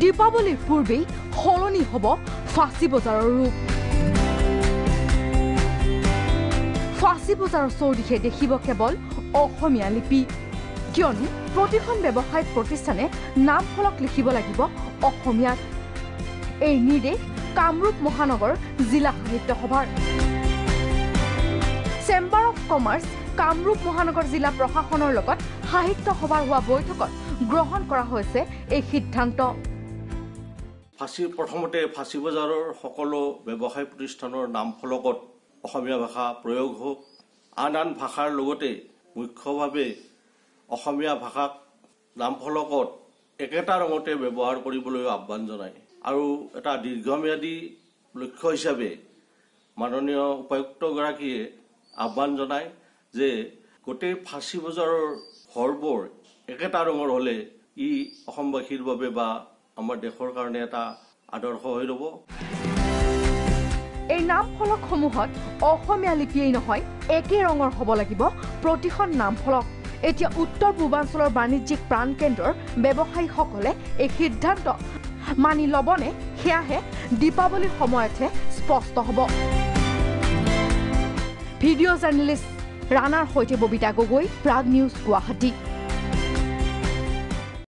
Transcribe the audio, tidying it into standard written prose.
দীপাৱলীৰ পূৰ্বেই সলনি হ'ব ফাঁচী বজাৰৰ ৰূপ। ফাঁচী বজাৰৰ চৌদিশে দেখিব কেৱল অসমীয়া লিপি, কিয়নো প্ৰতিখন ব্যৱসায়িক প্ৰতিষ্ঠানে নাম ফলক লিখিব লাগিব অসমীয়াত। এই নিৰ্দেশ কামৰূপ মহানগৰ জিলা সাহিত্য সভাৰ। চেম্বাৰ অফ কমাৰ্চ কামৰূপ মহানগৰ জিলা প্ৰশাসনৰ লগত সাহিত্য সভাৰ হোৱা বৈঠকত গ্ৰহণ কৰা হৈছে এই সিদ্ধান্ত। প্ৰথমতে ফাঁচী বজাৰৰ সকলো ব্যৱসায় প্ৰতিষ্ঠানৰ নাম ফলকত অসমীয়া ভাষা প্ৰয়োগ হওক। আন ভাষাৰ লগতে মুখ্যভাৱে অসমীয়া ভাষাক নাম ফলকত একেটা ৰঙতে ব্যৱহাৰ কৰিবলৈ আহ্বান জনায়। আৰু এটা দীৰ্ঘম্যাদী লক্ষ্য হিচাপে মাননীয় উপায়ুক্তগৰাকীয়ে আহ্বান জনায় যে গোটেই ফাঁচী বজাৰৰ ঘৰবোৰ একেটা ৰঙৰ হ'লে ই অসমবাসীৰ বাবে বা আমাৰ দেশৰ কাৰণে এটা আদৰ্শ হৈ ৰ'ব। এই নাম ফলকসমূহত অসমীয়া লিপিয়েই নহয়, একে ৰঙৰ হ'ব লাগিব প্ৰতিখন নাম ফলক। এতিয়া উত্তৰ পূৰ্বাঞ্চলৰ বাণিজ্যিক প্ৰাণকেন্দ্ৰৰ ব্যৱসায়ীসকলে এই সিদ্ধান্ত মানি ল'বনে, সেয়াহে দীপাৱলীৰ সময়তহে স্পষ্ট হ'ব। ভিডিঅ' জাৰ্নেলিষ্ট ৰাণাৰ সৈতে ববিতা গগৈ, প্ৰাগ নিউজ, গুৱাহাটী।